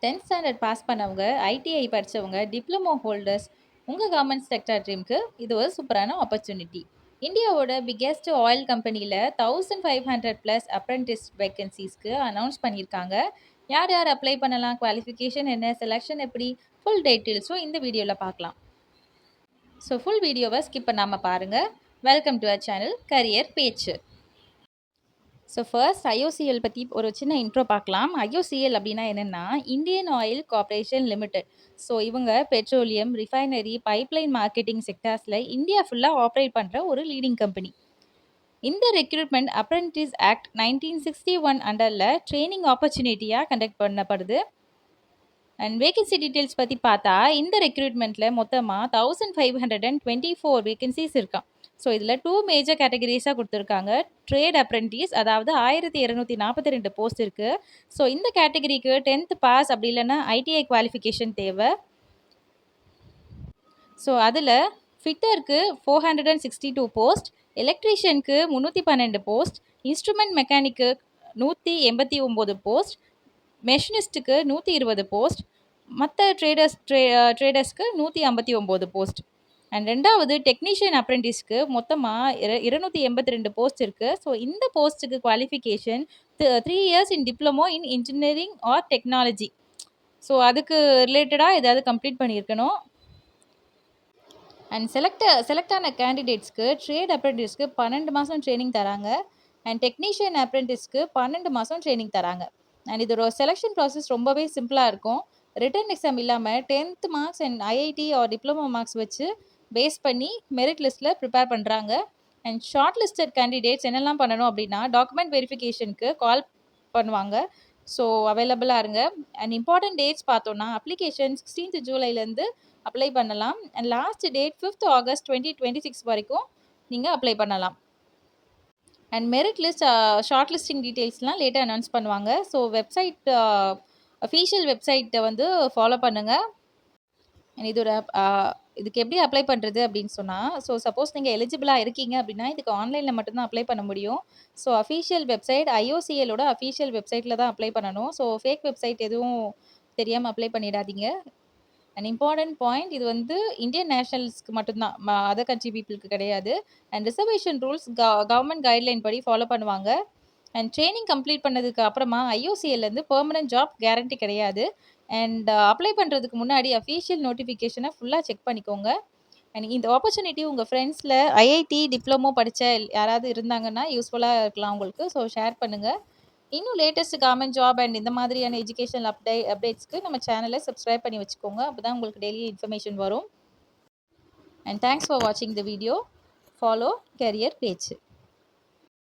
10th standard pass பண்ணவங்க, ITI படிச்சவங்க, diploma holders, உங்க கவர்மெண்ட் செக்டார் ட்ரீம்க்கு இது ஒரு சூப்பரான ஆப்பர்ச்சுனிட்டி. இந்தியாவோட பிக்கெஸ்ட் ஆயில் கம்பெனியில் 1500+ அப்ரெண்டிஸ் வேகன்சிஸ்க்கு அனௌன்ஸ் பண்ணியிருக்காங்க. யார் யார் அப்ளை பண்ணலாம், குவாலிஃபிகேஷன் என்ன, செலெக்ஷன் எப்படி, ஃபுல் டீட்டெயில்ஸும் இந்த வீடியோவில் பார்க்கலாம். ஸோ ஃபுல் வீடியோவை ஸ்கிப் பண்ணாமல் பாருங்கள். Welcome to our channel career பேச்சு. ஸோ ஃபர்ஸ்ட் ஐஓசிஎல் பற்றி ஒரு சின்ன இன்ட்ரோ பார்க்கலாம். ஐஓசிஎல் அப்படின்னா என்னென்னா Indian Oil Corporation Limited. So இவங்க பெட்ரோலியம், ரிஃபைனரி, பைப்லைன் மார்க்கெட்டிங் செக்டார்ஸில் இந்தியா ஃபுல்லாக ஆப்ரேட் பண்ணுற ஒரு லீடிங் கம்பெனி. இந்த ரெக்ரூட்மெண்ட் அப்ரெண்டிஸ் ஆக்ட் 1961 அண்டரில் ட்ரைனிங் ஆப்பர்ச்சுனிட்டியாக கண்டக்ட் பண்ணப்படுது. அண்ட் வேகன்சி டீட்டெயில்ஸ் பற்றி பார்த்தா இந்த ரெக்ரூட்மெண்ட்டில் மொத்தமாக 1524 வேகன்சிஸ் இருக்கான். ஸோ இதில் 2 மேஜர் கேட்டகரிஸாக கொடுத்துருக்காங்க. ட்ரேட் அப்ரெண்டிஸ், அதாவது 1242 போஸ்ட் இருக்குது. ஸோ இந்த கேட்டகரிக்கு 10th பாஸ் அப்படி இல்லைன்னா ஐடிஐ குவாலிஃபிகேஷன் தேவை. ஸோ அதில் ஃபிட்டருக்கு 462 போஸ்ட், எலக்ட்ரீஷியனுக்கு 312 போஸ்ட், இன்ஸ்ட்ருமெண்ட் மெக்கானிக்கு 189 போஸ்ட், மெஷினிஸ்ட்டுக்கு 120 போஸ்ட், மற்ற ட்ரேடர்ஸ்க்கு 159 போஸ்ட். அண்ட் ரெண்டாவது டெக்னீஷியன் அப்ரெண்டிஸ்க்கு மொத்தமாக 282 போஸ்ட் இருக்குது. ஸோ இந்த போஸ்ட்டுக்கு qualification 3 years in diploma in engineering or technology. So அதுக்கு ரிலேட்டடாக ஏதாவது கம்ப்ளீட் பண்ணியிருக்கணும். அண்ட் செலக்ட் ஆன கேண்டிடேட்ஸ்க்கு ட்ரேட் அப்ரெண்டிஸ்க்கு 12 மாதம் ட்ரைனிங் தராங்க. அண்ட் டெக்னீஷியன் அப்ரெண்டிஸ்க்கு 12 மாதம் ட்ரைனிங் தராங்க. அண்ட் இதோட செலெக்ஷன் ப்ராசஸ் ரொம்பவே சிம்பிளாக இருக்கும். ரிட்டன் எக்ஸாம் இல்லாமல் 10th marks and IIT or diploma marks வச்சு பேஸ் பண்ணி மெரிட் லிஸ்ட்டில் ப்ரிப்பேர் பண்ணுறாங்க. அண்ட் ஷார்ட் லிஸ்டட் கேண்டிடேட்ஸ் என்னெல்லாம் பண்ணணும் அப்படின்னா டாக்குமெண்ட் வெரிஃபிகேஷனுக்கு கால் பண்ணுவாங்க. ஸோ அவைலபிளாக இருங்க. அண்ட் இம்பார்ட்டன்ட் டேட்ஸ் பார்த்தோன்னா அப்ளிகேஷன் 16th ஜூலைலேருந்து அப்ளை பண்ணலாம். And last date 5th August 2026 வரைக்கும் நீங்கள் அப்ளை பண்ணலாம். And merit list, short listing டீட்டெயில்ஸ்லாம் லேட்டாக அனௌன்ஸ் பண்ணுவாங்க. ஸோ வெப்சைட், அஃபீஷியல் வெப்சைட்டை வந்து ஃபாலோ பண்ணுங்கள். அண்ட் இதோட இதுக்கு எப்படி அப்ளை பண்ணுறது அப்படின்னு சொன்னால், ஸோ சப்போஸ் நீங்கள் எலிஜிபிளாக இருக்கீங்க அப்படின்னா இதுக்கு ஆன்லைனில் மட்டும்தான் அப்ளை பண்ண முடியும். ஸோ அஃபீஷியல் வெப்சைட் ஐஓசிஎலோட அஃபீஷியல் வெப்சைட்டில் தான் அப்ளை பண்ணணும். ஸோ ஃபேக் வெப்சைட் எதுவும் தெரியாமல் அப்ளை பண்ணிடாதீங்க. அண்ட் இம்பார்ட்டன்ட் பாயிண்ட், இது வந்து இந்தியன் நேஷனல்ஸ்க்கு மட்டும்தான், அதர் கண்ட்ரி பீப்புளுக்கு கிடையாது. And reservation rules government guideline படி ஃபாலோ பண்ணுவாங்க. அண்ட் ட்ரைனிங் கம்ப்ளீட் பண்ணதுக்கு அப்புறமா ஐஓசிஎல்லேருந்து பெர்மனன்ட் ஜாப் கேரண்டி கிடையாது. அண்ட் அப்ளை பண்ணுறதுக்கு முன்னாடி அஃபீஷியல் நோட்டிஃபிகேஷனை ஃபுல்லாக செக் பண்ணிக்கோங்க. அண்ட் இந்த ஆப்பர்ச்சுனிட்டி உங்கள் ஃப்ரெண்ட்ஸில் ஐஐடி டிப்ளமோ படித்த யாராவது இருந்தாங்கன்னா யூஸ்ஃபுல்லாக இருக்கலாம் உங்களுக்கு. ஸோ ஷேர் பண்ணுங்கள். இன்னும் லேட்டஸ்ட் கவர்மெண்ட் ஜாப் அண்ட் இந்த மாதிரியான எஜுகேஷனல் அப்டேட்ஸ்க்கு நம்ம சேனலை சப்ஸ்கிரைப் பண்ணி வச்சுக்கோங்க. அப்போ தான் உங்களுக்கு டெய்லி இன்ஃபர்மேஷன் வரும். அண்ட் தேங்க்ஸ் ஃபார் வாட்சிங் த வீடியோ. ஃபாலோ கரியர் பேச்சு.